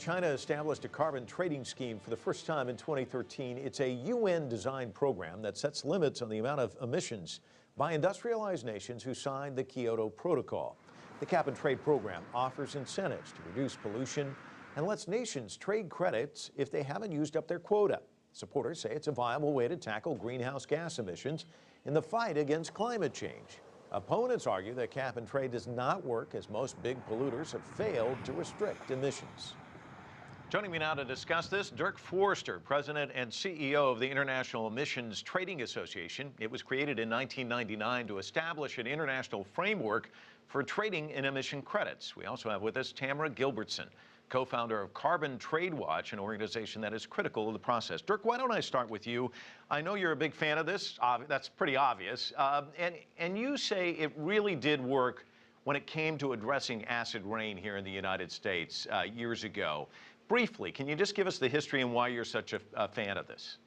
China established a carbon trading scheme for the first time in 2013. It's a UN-designed program that sets limits on the amount of emissions by industrialized nations who signed the Kyoto Protocol. The cap-and-trade program offers incentives to reduce pollution and lets nations trade credits if they haven't used up their quota. Supporters say it's a viable way to tackle greenhouse gas emissions in the fight against climate change. Opponents argue that cap-and-trade does not work as most big polluters have failed to restrict emissions. Joining me now to discuss this, Dirk Forrister, President and CEO of the International Emissions Trading Association. It was created in 1999 to establish an international framework for trading in emission credits. We also have with us Tamra Gilbertson, co-founder of Carbon Trade Watch, an organization that is critical of the process. Dirk, why don't I start with you? I know you're a big fan of this. That's pretty obvious. And you say it really did work when it came to addressing acid rain here in the United States years ago. Briefly, can you just give us the history and why you're such a fan of this?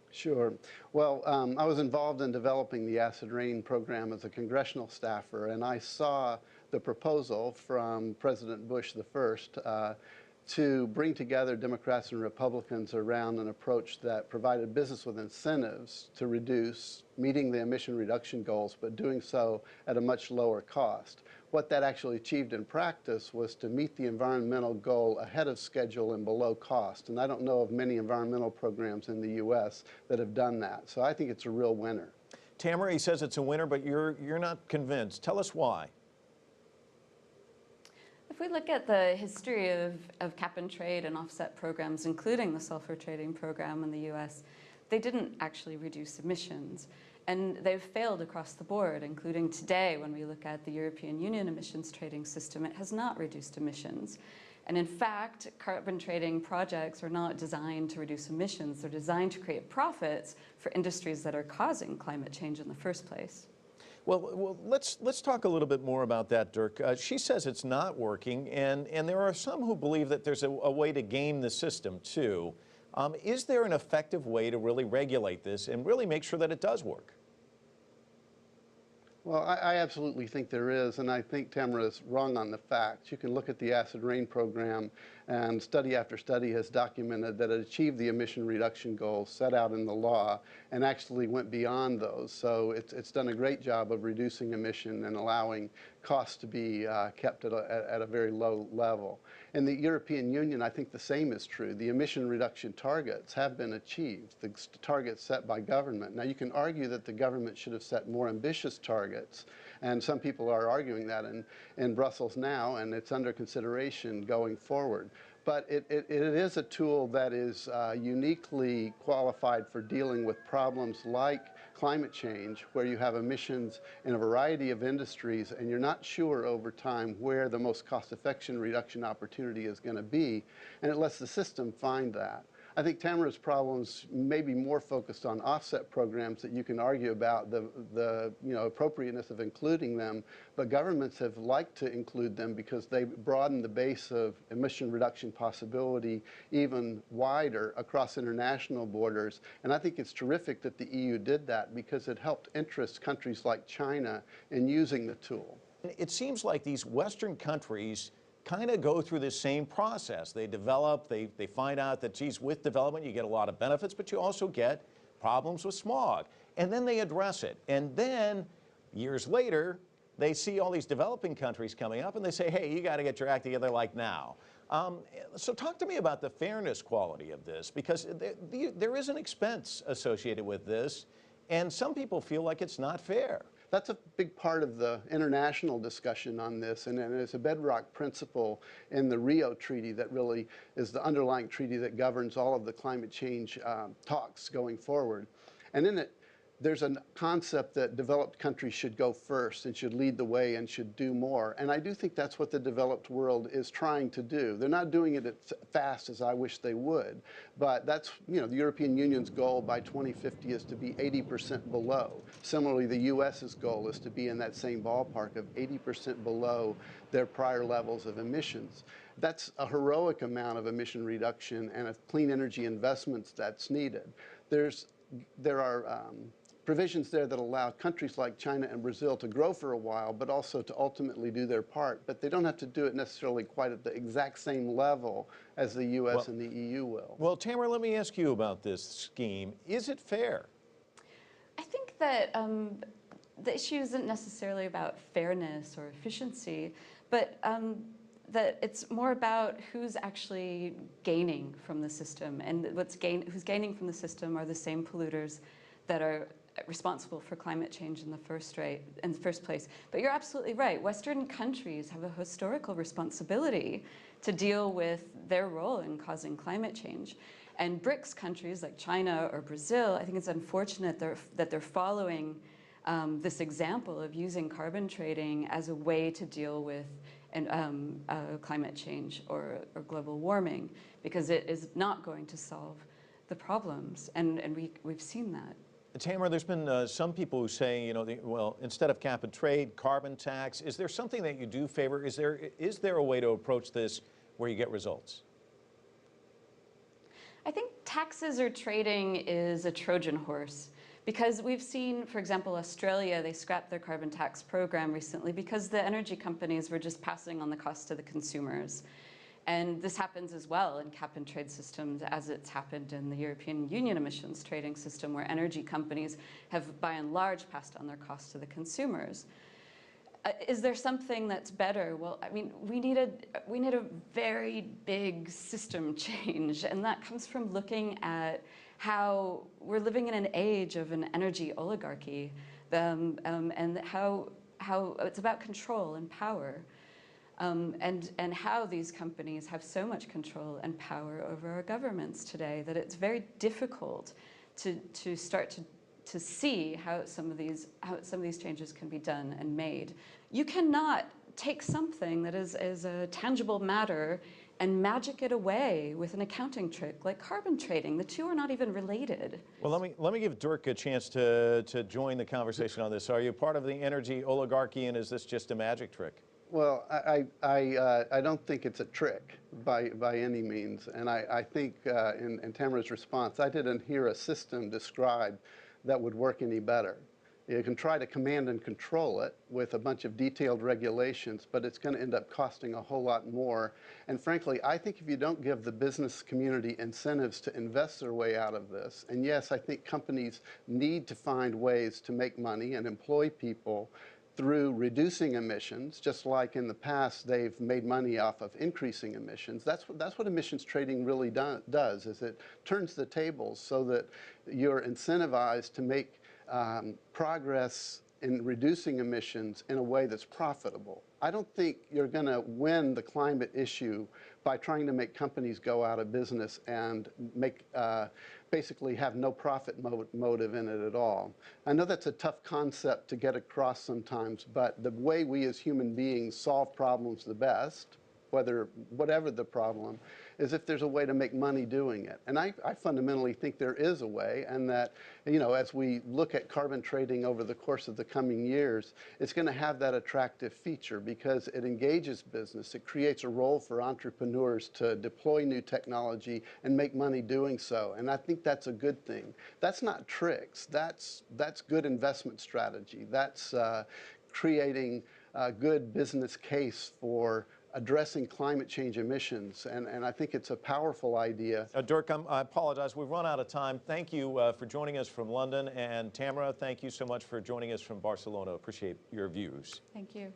Sure. Well, I was involved in developing the acid rain program as a congressional staffer, and I saw the proposal from President Bush I to bring together Democrats and Republicans around an approach that provided business with incentives to reduce, meeting the emission reduction goals, but doing so at a much lower cost. What that actually achieved in practice was to meet the environmental goal ahead of schedule and below cost. And I don't know of many environmental programs in the U.S. that have done that. So I think it's a real winner. Tamara, he says it's a winner, but you're not convinced. Tell us why. If we look at the history of cap-and-trade and offset programs, including the sulfur trading program in the U.S., they didn't actually reduce emissions. And they've failed across the board, including today when we look at the European Union emissions trading system. It has not reduced emissions. And in fact, carbon trading projects are not designed to reduce emissions. They're designed to create profits for industries that are causing climate change in the first place. Well, let's talk a little bit more about that, Dirk. She says it's not working, and there are some who believe that there's a way to game the system, too. Is there an effective way to really regulate this and really make sure that it does work? Well, I absolutely think there is, and I think Tamara is wrong on the facts. You can look at the acid rain program, and study after study has documented that it achieved the emission reduction goals set out in the law and actually went beyond those. So it's done a great job of reducing emission and allowing costs to be kept at a very low level. In the European Union, I think the same is true. The emission reduction targets have been achieved, the targets set by government. Now, you can argue that the government should have set more ambitious targets, and some people are arguing that in Brussels now, and it's under consideration going forward. But it is a tool that is uniquely qualified for dealing with problems like climate change, where you have emissions in a variety of industries, and you're not sure over time where the most cost-effective reduction opportunity is going to be, and it lets the system find that. I think Tamara's problems may be more focused on offset programs that you can argue about the appropriateness of including them, but governments have liked to include them because they broaden the base of emission reduction possibility even wider across international borders. And I think it's terrific that the EU did that because it helped interest countries like China in using the tool. It seems like these Western countries kind of go through the same process. They develop, they find out that, geez, with development you get a lot of benefits, but you also get problems with smog. And then they address it. And then, years later, they see all these developing countries coming up and they say, hey, you got to get your act together like now. So talk to me about the fairness quality of this, because there is an expense associated with this, and some people feel like it's not fair. That's a big part of the international discussion on this, and it's a bedrock principle in the Rio Treaty that really is the underlying treaty that governs all of the climate change talks going forward. And in it, there's a concept that developed countries should go first and should lead the way and should do more. And I do think that's what the developed world is trying to do. They're not doing it as fast as I wish they would, but that's, the European Union's goal by 2050 is to be 80% below. Similarly, the US's goal is to be in that same ballpark of 80% below their prior levels of emissions. That's a heroic amount of emission reduction and of clean energy investments that's needed. There are provisions there that allow countries like China and Brazil to grow for a while, but also to ultimately do their part. But they don't have to do it necessarily quite at the exact same level as the U.S. and the EU will. Well, Tamra, let me ask you about this scheme. Is it fair? I think that the issue isn't necessarily about fairness or efficiency, but that it's more about who's actually gaining from the system. And who's gaining from the system are the same polluters that are responsible for climate change in the first place. But you're absolutely right. Western countries have a historical responsibility to deal with their role in causing climate change. And BRICS countries like China or Brazil, I think it's unfortunate that they're following this example of using carbon trading as a way to deal with climate change or global warming, because it is not going to solve the problems, and we've seen that. Tamra, there's been some people who say, you know, well, instead of cap and trade, carbon tax. Is there something that you do favor? Is there a way to approach this where you get results? I think taxes or trading is a Trojan horse, because we've seen, for example, Australia, they scrapped their carbon tax program recently because the energy companies were just passing on the cost to the consumers. And this happens as well in cap and trade systems, as it's happened in the European Union emissions trading system, where energy companies have by and large passed on their costs to the consumers. Is there something that's better? Well, I mean, we need a very big system change, and that comes from looking at how we're living in an age of an energy oligarchy, and how it's about control and power. And how these companies have so much control and power over our governments today that it's very difficult to start to see how some of these changes can be done and made. You cannot take something that is a tangible matter and magic it away with an accounting trick like carbon trading. The two are not even related. Well, let me give Dirk a chance to join the conversation on this. Are you part of the energy oligarchy, and is this just a magic trick? Well, I don't think it's a trick by any means. And I think in Tamra's response, I didn't hear a system described that would work any better. You can try to command and control it with a bunch of detailed regulations, but it's going to end up costing a whole lot more. And frankly, I think if you don't give the business community incentives to invest their way out of this, and yes, I think companies need to find ways to make money and employ people through reducing emissions, just like in the past they've made money off of increasing emissions. That's what emissions trading really does, is it turns the tables so that you're incentivized to make progress in reducing emissions in a way that's profitable. I don't think you're going to win the climate issue by trying to make companies go out of business and make basically have no profit motive in it at all. I know that's a tough concept to get across sometimes, but the way we as human beings solve problems the best, whatever the problem, is if there's a way to make money doing it. And I fundamentally think there is a way, and that, you know, as we look at carbon trading over the course of the coming years, it's going to have that attractive feature because it engages business. It creates a role for entrepreneurs to deploy new technology and make money doing so. And I think that's a good thing. That's not tricks. That's good investment strategy. That's creating a good business case for addressing climate change emissions, and I think it's a powerful idea. Dirk, I apologize. We've run out of time. Thank you for joining us from London, and Tamra, thank you so much for joining us from Barcelona. Appreciate your views. Thank you.